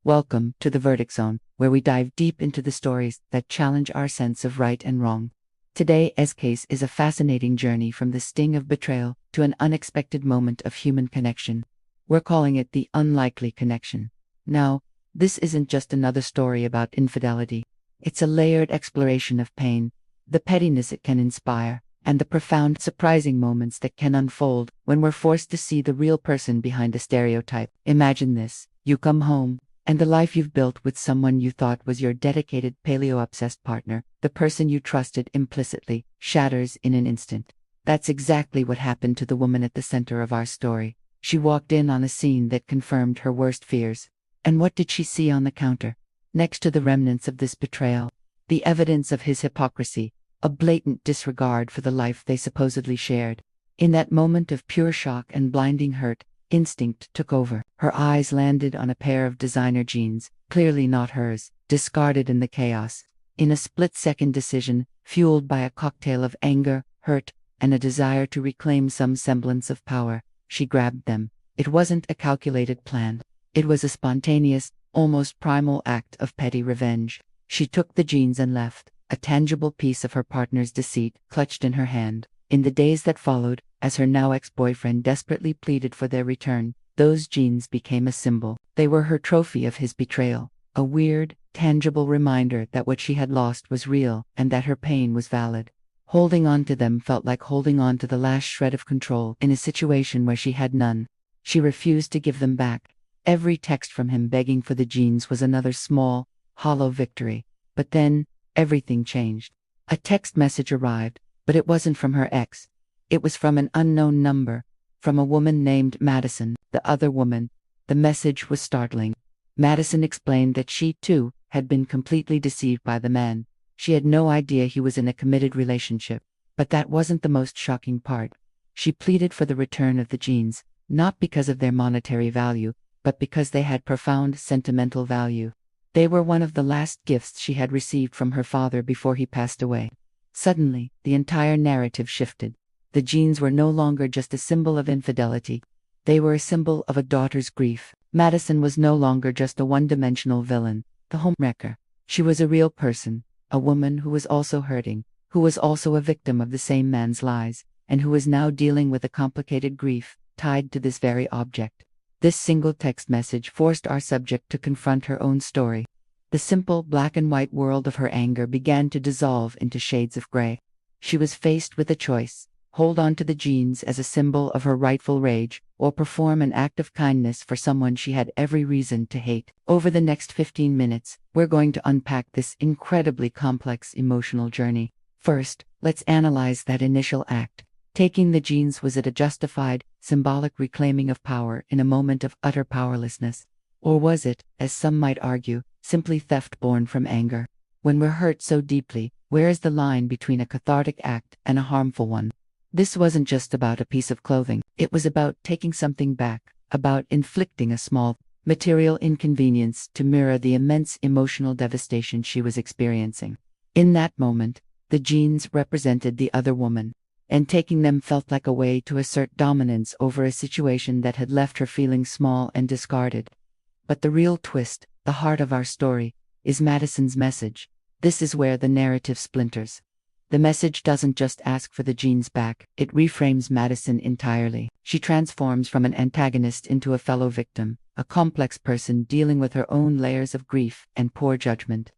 Welcome to the Verdict Zone, where we dive deep into the stories that challenge our sense of right and wrong. Today's case is a fascinating journey from the sting of betrayal to an unexpected moment of human connection. We're calling it the unlikely connection. Now, this isn't just another story about infidelity. It's a layered exploration of pain, the pettiness it can inspire, and the profound, surprising moments that can unfold when we're forced to see the real person behind a stereotype. Imagine this: you come home, and the life you've built with someone you thought was your dedicated paleo-obsessed partner, the person you trusted implicitly, shatters in an instant. That's exactly what happened to the woman at the center of our story. She walked in on a scene that confirmed her worst fears. And what did she see on the counter? Next to the remnants of this betrayal, the evidence of his hypocrisy, a blatant disregard for the life they supposedly shared. In that moment of pure shock and blinding hurt, instinct took over. Her eyes landed on a pair of designer jeans, clearly not hers, discarded in the chaos. In a split-second decision, fueled by a cocktail of anger, hurt, and a desire to reclaim some semblance of power, she grabbed them. It wasn't a calculated plan. It was a spontaneous, almost primal act of petty revenge. She took the jeans and left, a tangible piece of her partner's deceit clutched in her hand. In the days that followed, as her now ex-boyfriend desperately pleaded for their return, those jeans became a symbol. They were her trophy of his betrayal, a weird, tangible reminder that what she had lost was real and that her pain was valid. Holding on to them felt like holding on to the last shred of control in a situation where she had none. She refused to give them back. Every text from him begging for the jeans was another small, hollow victory. But then, everything changed. A text message arrived, but it wasn't from her ex. It was from an unknown number, from a woman named Madison, the other woman. The message was startling. Madison explained that she, too, had been completely deceived by the man. She had no idea he was in a committed relationship. But that wasn't the most shocking part. She pleaded for the return of the jeans, not because of their monetary value, but because they had profound sentimental value. They were one of the last gifts she had received from her father before he passed away. Suddenly, the entire narrative shifted. The jeans were no longer just a symbol of infidelity. They were a symbol of a daughter's grief. Madison was no longer just a one-dimensional villain, the homewrecker. She was a real person, a woman who was also hurting, who was also a victim of the same man's lies, and who was now dealing with a complicated grief tied to this very object. This single text message forced our subject to confront her own story. The simple black-and-white world of her anger began to dissolve into shades of gray. She was faced with a choice: hold on to the jeans as a symbol of her rightful rage, or perform an act of kindness for someone she had every reason to hate. Over the next 15 minutes, we're going to unpack this incredibly complex emotional journey. First, let's analyze that initial act. Taking the jeans, was it a justified, symbolic reclaiming of power in a moment of utter powerlessness? Or was it, as some might argue, simply theft born from anger? When we're hurt so deeply, where is the line between a cathartic act and a harmful one? This wasn't just about a piece of clothing. It was about taking something back, about inflicting a small, material inconvenience to mirror the immense emotional devastation she was experiencing. In that moment, the jeans represented the other woman, and taking them felt like a way to assert dominance over a situation that had left her feeling small and discarded. But the real twist, the heart of our story, is Madison's message. This is where the narrative splinters. The message doesn't just ask for the jeans back, it reframes Madison entirely. She transforms from an antagonist into a fellow victim, a complex person dealing with her own layers of grief and poor judgment.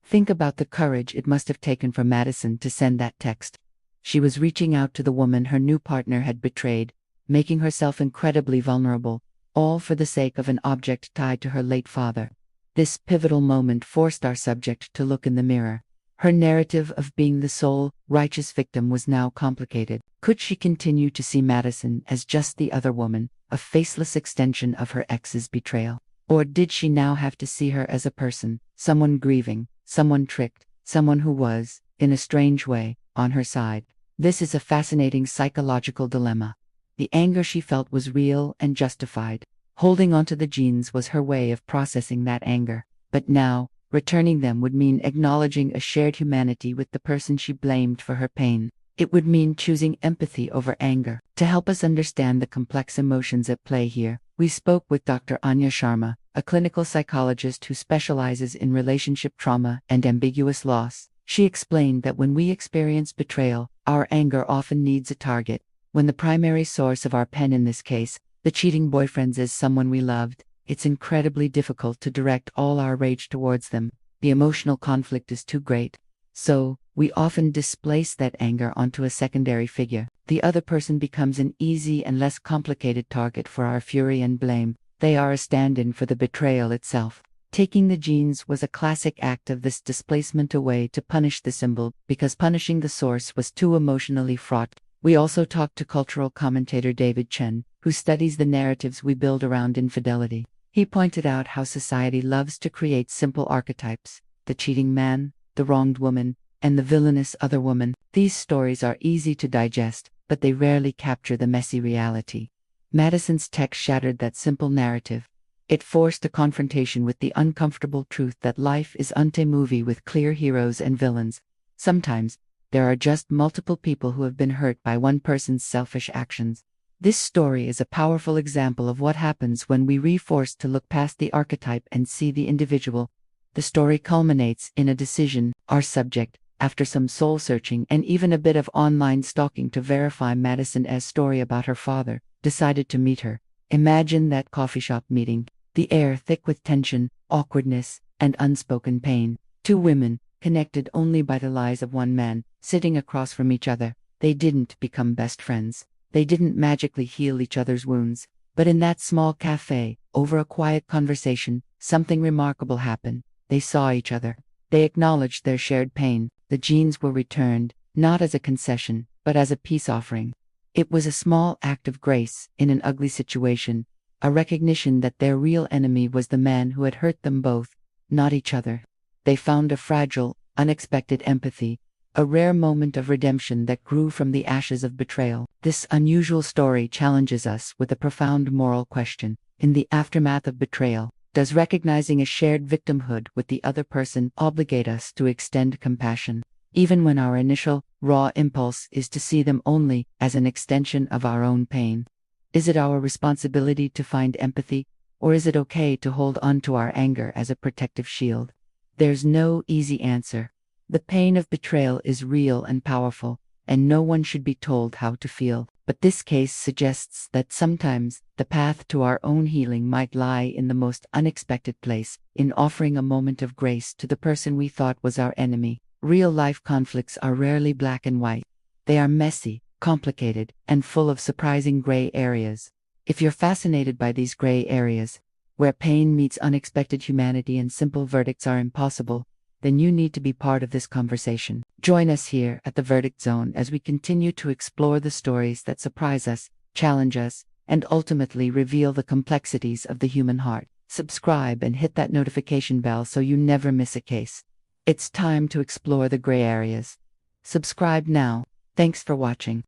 Think about the courage it must have taken for Madison to send that text. She was reaching out to the woman her new partner had betrayed, making herself incredibly vulnerable, all for the sake of an object tied to her late father. This pivotal moment forced our subject to look in the mirror. Her narrative of being the sole, righteous victim was now complicated. Could she continue to see Madison as just the other woman, a faceless extension of her ex's betrayal? Or did she now have to see her as a person, someone grieving, someone tricked, someone who was, in a strange way, on her side? This is a fascinating psychological dilemma. The anger she felt was real and justified. Holding onto the jeans was her way of processing that anger. But now, returning them would mean acknowledging a shared humanity with the person she blamed for her pain. It would mean choosing empathy over anger. To help us understand the complex emotions at play here, We spoke with Dr. Anya Sharma, a clinical psychologist who specializes in relationship trauma and ambiguous loss. She explained that when we experience betrayal, our anger often needs a target. When the primary source of our pain, in this case, the cheating boyfriends, is someone we loved, it's incredibly difficult to direct all our rage towards them. The emotional conflict is too great. So, we often displace that anger onto a secondary figure. The other person becomes an easy and less complicated target for our fury and blame. They are a stand-in for the betrayal itself. Taking the jeans was a classic act of this displacement, a way to punish the symbol, because punishing the source was too emotionally fraught. We also talked to cultural commentator David Chen, who studies the narratives we build around infidelity. He pointed out how society loves to create simple archetypes: the cheating man, the wronged woman, and the villainous other woman. These stories are easy to digest, but they rarely capture the messy reality. Madison's text shattered that simple narrative. It forced a confrontation with the uncomfortable truth that life isn't a movie with clear heroes and villains. Sometimes, there are just multiple people who have been hurt by one person's selfish actions. This story is a powerful example of what happens when we are forced to look past the archetype and see the individual. The story culminates in a decision. Our subject, after some soul-searching and even a bit of online stalking to verify Madison's story about her father, decided to meet her. Imagine that coffee shop meeting, the air thick with tension, awkwardness, and unspoken pain. Two women, connected only by the lies of one man, sitting across from each other. They didn't become best friends. They didn't magically heal each other's wounds. But in that small cafe, over a quiet conversation, something remarkable happened. They saw each other. They acknowledged their shared pain. The jeans were returned, not as a concession, but as a peace offering. It was a small act of grace in an ugly situation, a recognition that their real enemy was the man who had hurt them both, not each other. They found a fragile, unexpected empathy, a rare moment of redemption that grew from the ashes of betrayal. This unusual story challenges us with a profound moral question. In the aftermath of betrayal, does recognizing a shared victimhood with the other person obligate us to extend compassion, even when our initial, raw impulse is to see them only as an extension of our own pain? Is it our responsibility to find empathy, or is it okay to hold on to our anger as a protective shield? There's no easy answer. The pain of betrayal is real and powerful, and no one should be told how to feel. But this case suggests that sometimes the path to our own healing might lie in the most unexpected place, in offering a moment of grace to the person we thought was our enemy. Real-life conflicts are rarely black and white. They are messy, complicated, and full of surprising gray areas. If you're fascinated by these gray areas, where pain meets unexpected humanity and simple verdicts are impossible, then you need to be part of this conversation. Join us here at the Verdict Zone as we continue to explore the stories that surprise us, challenge us, and ultimately reveal the complexities of the human heart. Subscribe and hit that notification bell so you never miss a case. It's time to explore the gray areas. Subscribe now. Thanks for watching.